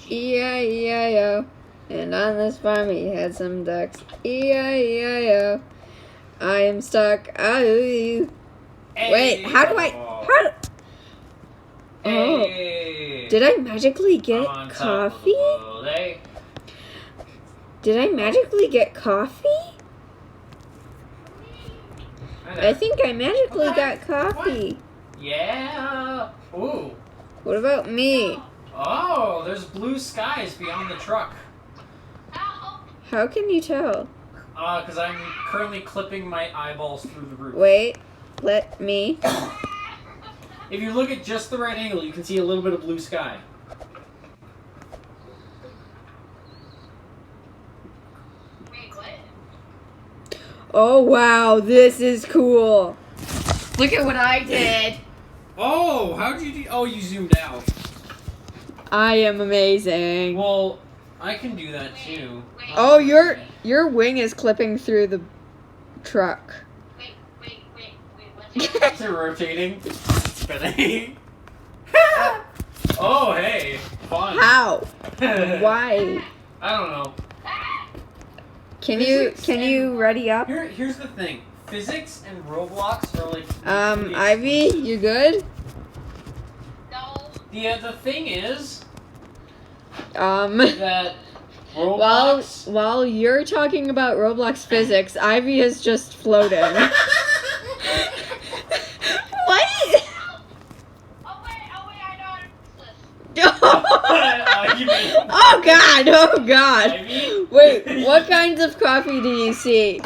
E-I-E-I-O. And on this farm he had some ducks. E-I-E-I-O. I am stuck. Wait, how do I... Hey. Oh. Did I magically get coffee? Did I magically get coffee? I think I magically got coffee. What? Yeah. Ooh. What about me? Oh, there's blue skies beyond the truck. How can you tell? Because I'm currently clipping my eyeballs through the roof. Wait, let me. If you look at just the right angle, you can see a little bit of blue sky. Wait, what? Oh wow, this is cool. Look at what I did. Oh, how'd you do? Oh, you zoomed out. I am amazing. Well, I can do that too. Oh, your wing is clipping through the truck. Wait, what's Is it rotating? Spinning? Oh, hey. Fun. How? Why? I don't know. Can you ready up? Here's the thing. Physics and Roblox are like... Ivy, you good? No. The thing is... That... Roblox... While you're talking about Roblox physics, Ivy is just floating. What? Oh wait, I know how to fix this. Oh God! Ivy? Wait, what kinds of coffee do you see?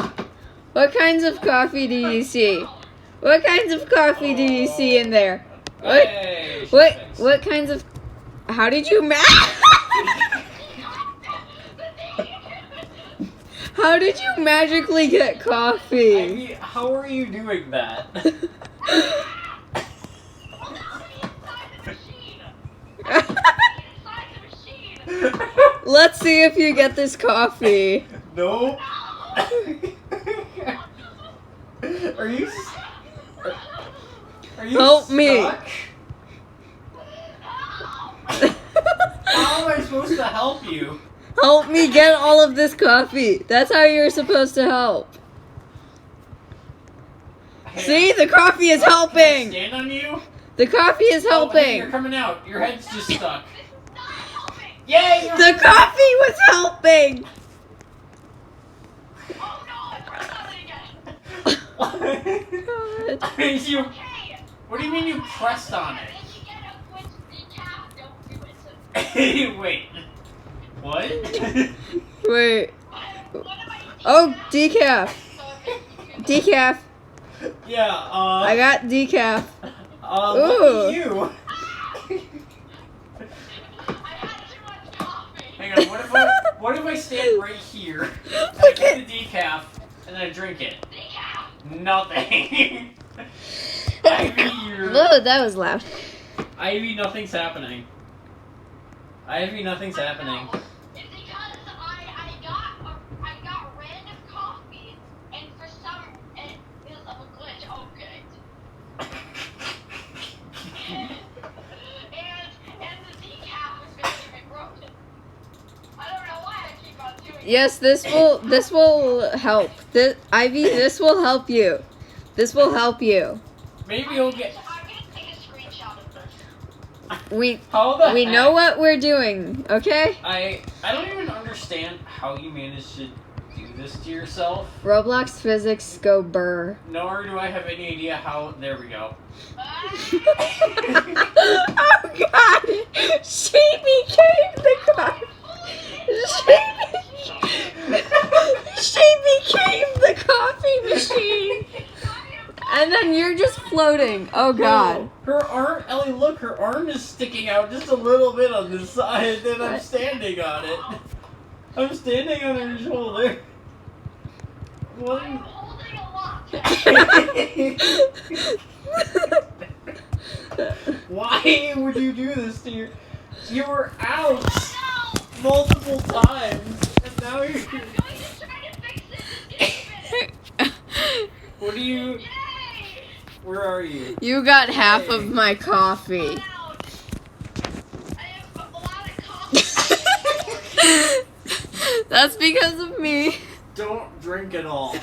What kinds of coffee do you see? What kinds of coffee do you see in there? Hey, What kinds of... How did you How did you magically get coffee? Ivy, how are you doing that? Let's see if you get this coffee. No. Are you Help me. stuck? How am I supposed to help you? Help me get all of this coffee. That's how you're supposed to help. See, the coffee is Can I helping. stand on you? The coffee is Oh, hey, helping. you're coming out. Your head's just stuck. Yay! The coffee was helping. Oh no, I pressed on it again. God. What do you mean you pressed on it? If you get a Twitch decaf, don't do it. Wait. What? Wait. What am I Oh, decaf. Decaf. Yeah, I got decaf. look Ooh. at you. I had too much coffee. Hang on, what if I stand right here, and I Look get at... the decaf, and then I drink it? Decaf. Nothing. Ivy, Whoa, that was loud. Ivy, nothing's happening. Ivy, nothing's happening. It's because I got random coffee, and for some, it was of a glitch. Okay. and the decaf was basically broken. I don't know why I keep on doing Yes, this will help. Ivy, this will help you. This will help you. Maybe you'll get... I'm gonna take a screenshot of this. We How the we heck? know what we're doing, okay? I don't even understand how you managed to do this to yourself. Roblox physics go burr. Nor do I have any idea how... There we go. Oh God! She became the coffee. She became the coffee machine. And then you're just floating. Oh God. Her arm, Ellie, look, her arm is sticking out just a little bit on this side, and I'm standing on it. I'm standing on her shoulder. What? I'm holding a lot. Why would you do this to your... You were out multiple times, and now you're... I'm going to try to fix it. What do you... Yay! Where are you? You got half of my coffee. I have a lot of coffee. That's because of me. Don't drink it all.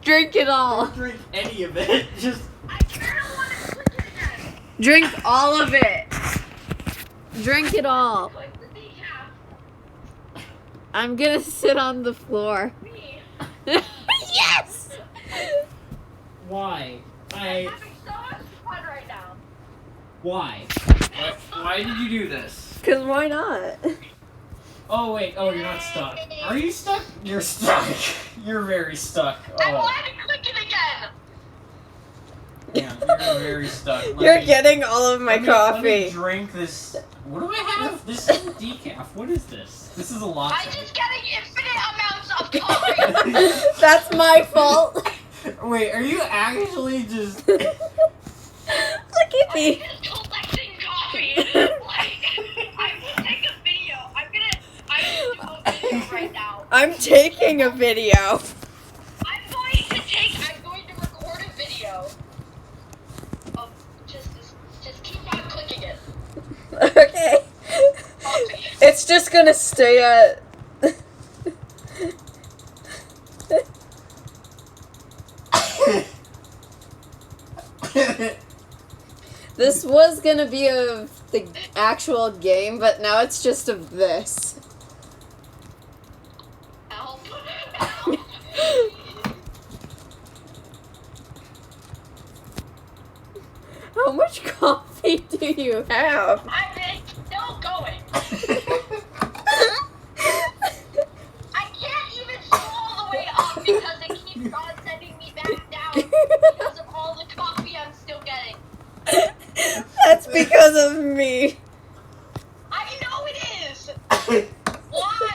Drink it all. Don't drink any of it. Just. I kind of want to click it again. Drink all of it. Drink it all. Click the decaf. I'm gonna sit on the floor. Me. Yes! Why? I'm having so much fun right now. Why? Why did you do this? Cause why not? Oh wait. Oh, you're not stuck. Are you stuck? You're stuck. You're very stuck. I Oh. want to click it again. Yeah, you're very stuck. You're getting all of my Let me coffee. drink this. What do I have? This is decaf. What is this? This is a latte. I'm just getting infinite amounts of coffee. That's my fault. Wait, are you actually just? Look at I'm me. just collecting coffee. Like, I'm gonna take a video. I'm gonna do a video right now. I'm taking a video. I'm going to record a video of just keep on clicking it. Okay. Coffee. It's just gonna stay at. This was gonna be of the actual game, but now it's just of this. Help. Help. How much coffee do you have? I'm still going. I can't even scroll all the way up because it keeps on sending me back down because of all the coffee I'm still getting. That's because of me. I know it is. Why?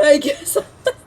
I guess